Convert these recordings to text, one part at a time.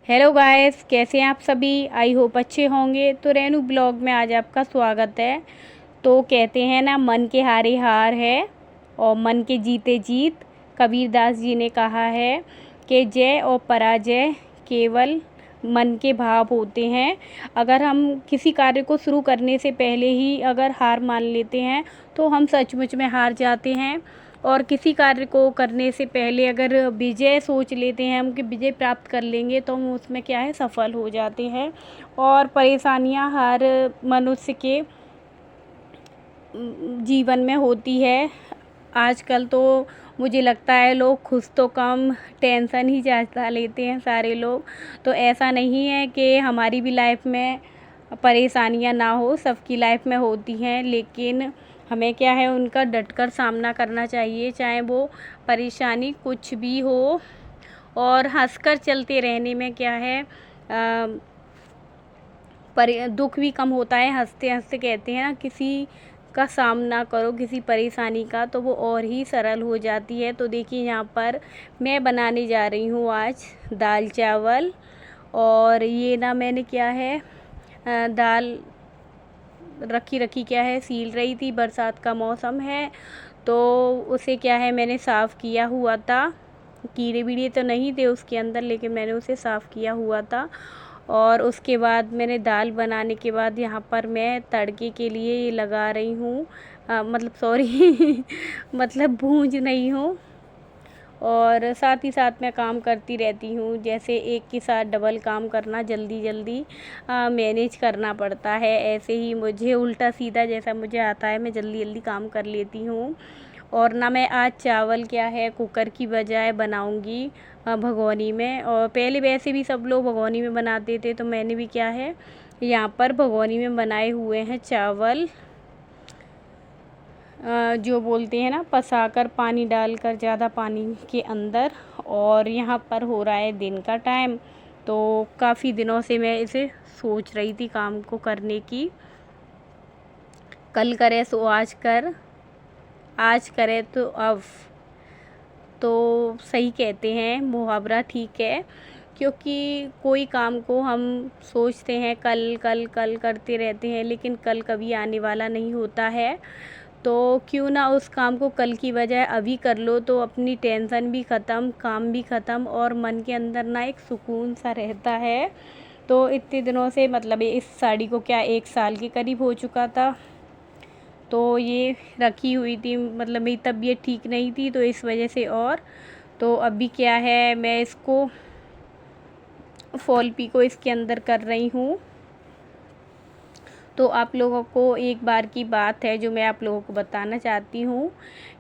Hello guys, कैसे हैं आप सभी। आई होप अच्छे होंगे। तो रेनू ब्लॉग में आज आपका स्वागत है। तो कहते हैं ना, मन के हारे हार है और मन के जीते जीत। कबीरदास जी ने कहा है कि जय और पराजय केवल मन के भाव होते हैं। अगर हम किसी कार्य को शुरू करने से पहले ही अगर हार मान लेते हैं तो हम सचमुच में हार जाते हैं। और किसी कार्य को करने से पहले अगर विजय सोच लेते हैं हम कि विजय प्राप्त कर लेंगे, तो हम उसमें क्या है, सफल हो जाते हैं। और परेशानियां हर मनुष्य के जीवन में होती है। आजकल तो मुझे लगता है लोग खुश तो कम, टेंशन ही ज़्यादा लेते हैं सारे लोग। तो ऐसा नहीं है कि हमारी भी लाइफ में परेशानियां ना हो, सबकी लाइफ में होती हैं, लेकिन हमें क्या है, उनका डटकर सामना करना चाहिए, चाहे वो परेशानी कुछ भी हो। और हंसकर चलते रहने में क्या है, पर दुख भी कम होता है। हंसते हंसते कहते हैं ना, किसी का सामना करो किसी परेशानी का तो वो और ही सरल हो जाती है। तो देखिए, यहाँ पर मैं बनाने जा रही हूँ आज दाल चावल। और ये ना मैंने क्या है, दाल रखी क्या है, सील रही थी। बरसात का मौसम है तो उसे क्या है, मैंने साफ़ किया हुआ था। कीड़े वीड़े तो नहीं थे उसके अंदर, लेकिन मैंने उसे साफ़ किया हुआ था। और उसके बाद मैंने दाल बनाने के बाद यहाँ पर मैं तड़के के लिए ये लगा रही हूँ, मतलब सॉरी मतलब भूंज रही हूँ। और साथ ही साथ मैं काम करती रहती हूँ, जैसे एक के साथ डबल काम करना, जल्दी जल्दी मैनेज करना पड़ता है। ऐसे ही मुझे उल्टा सीधा जैसा मुझे आता है, मैं जल्दी जल्दी काम कर लेती हूँ। और ना मैं आज चावल क्या है, कुकर की बजाय बनाऊँगी भगोनी में। और पहले वैसे भी सब लोग भगोनी में बनाते थे, तो मैंने भी क्या है, यहाँ पर भगोनी में बनाए हुए हैं चावल। जो बोलते हैं ना, पसाकर पानी डालकर ज़्यादा पानी के अंदर। और यहाँ पर हो रहा है दिन का टाइम, तो काफ़ी दिनों से मैं इसे सोच रही थी काम को करने की। कल करे सो आज कर, आज करे तो अब। तो सही कहते हैं, मुहावरा ठीक है। क्योंकि कोई काम को हम सोचते हैं कल कल कल करते रहते हैं, लेकिन कल कभी आने वाला नहीं होता है। तो क्यों ना उस काम को कल की बजाय अभी कर लो, तो अपनी टेंशन भी ख़त्म, काम भी ख़त्म, और मन के अंदर ना एक सुकून सा रहता है। तो इतने दिनों से, मतलब इस साड़ी को क्या 1 साल के करीब हो चुका था, तो ये रखी हुई थी। मतलब मेरी तबीयत ठीक नहीं थी, तो इस वजह से। और तो अभी क्या है, मैं इसको फॉल पी को इसके अंदर कर रही हूँ। तो आप लोगों को एक बार की बात है जो मैं आप लोगों को बताना चाहती हूँ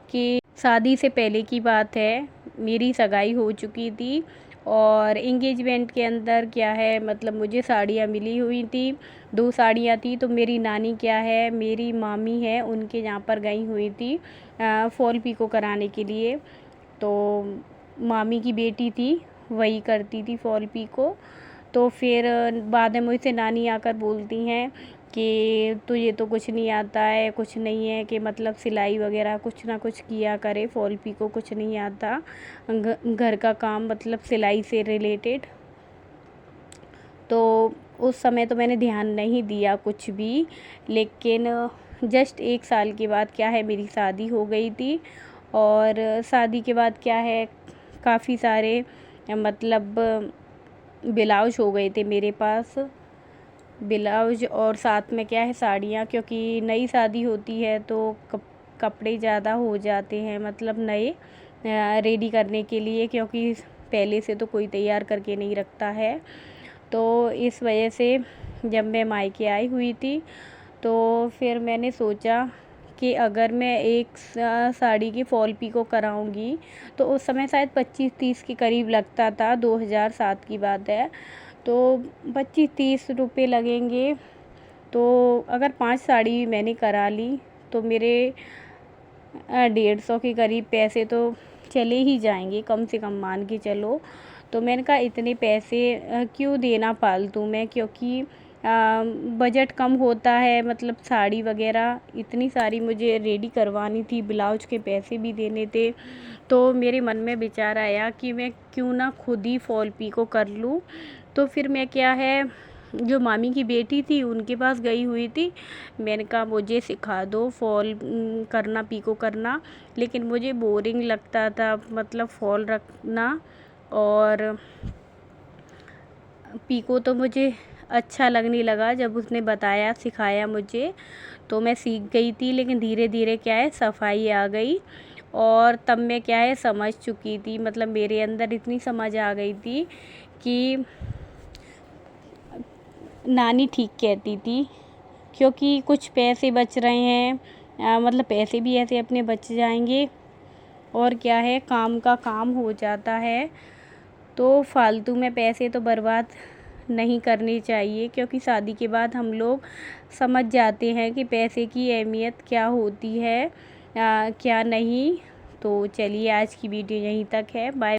कि शादी से पहले की बात है, मेरी सगाई हो चुकी थी। और इंगेजमेंट के अंदर क्या है, मतलब मुझे साड़ियाँ मिली हुई थी, 2 साड़ियाँ थी। तो मेरी नानी क्या है, मेरी मामी है, उनके यहाँ पर गई हुई थी फॉल पीको कराने के लिए। तो मामी की बेटी थी, वही करती थी फॉल पीको। तो फिर बाद में मुझसे नानी आकर बोलती हैं कि तुझे तो कुछ नहीं आता है, कुछ नहीं है कि मतलब सिलाई वगैरह कुछ ना कुछ किया करे, फॉल पीको कुछ नहीं आता, घर का काम मतलब सिलाई से रिलेटेड। तो उस समय तो मैंने ध्यान नहीं दिया कुछ भी। लेकिन जस्ट 1 साल के बाद क्या है, मेरी शादी हो गई थी। और शादी के बाद क्या है, काफ़ी सारे मतलब ब्लाउज हो गए थे मेरे पास, ब्लाउज। और साथ में क्या है, साड़ियाँ, क्योंकि नई शादी होती है तो कपड़े ज़्यादा हो जाते हैं, मतलब नए रेडी करने के लिए, क्योंकि पहले से तो कोई तैयार करके नहीं रखता है। तो इस वजह से जब मैं मायके आई हुई थी, तो फिर मैंने सोचा कि अगर मैं एक साड़ी की फॉल पीको कराऊंगी, तो उस समय शायद 25-30 के करीब लगता था, 2007 की बात है। तो 25-30 रुपये लगेंगे। तो अगर 5 साड़ी मैंने करा ली तो मेरे 150 के करीब पैसे तो चले ही जाएंगे, कम से कम मान के चलो। तो मैंने कहा इतने पैसे क्यों देना फालतू में, क्योंकि बजट कम होता है। मतलब साड़ी वगैरह इतनी सारी मुझे रेडी करवानी थी, ब्लाउज के पैसे भी देने थे। तो मेरे मन में विचार आया कि मैं क्यों ना खुद ही फॉल पीको कर लूँ। तो फिर मैं क्या है, जो मामी की बेटी थी उनके पास गई हुई थी। मैंने कहा मुझे सिखा दो फॉल करना, पीको करना, लेकिन मुझे बोरिंग लगता था, मतलब फॉल रखना और पीको तो मुझे अच्छा लगने लगा जब उसने बताया, सिखाया मुझे, तो मैं सीख गई थी। लेकिन धीरे धीरे क्या है, सफाई आ गई और तब मैं क्या है, समझ चुकी थी, मतलब मेरे अंदर इतनी समझ आ गई थी कि नानी ठीक कहती थी, क्योंकि कुछ पैसे बच रहे हैं, मतलब पैसे भी ऐसे अपने बच जाएंगे और क्या है, काम का काम हो जाता है। तो फालतू में पैसे तो बर्बाद नहीं करने चाहिए, क्योंकि शादी के बाद हम लोग समझ जाते हैं कि पैसे की अहमियत क्या होती है, क्या नहीं। तो चलिए आज की वीडियो यहीं तक है, बाय।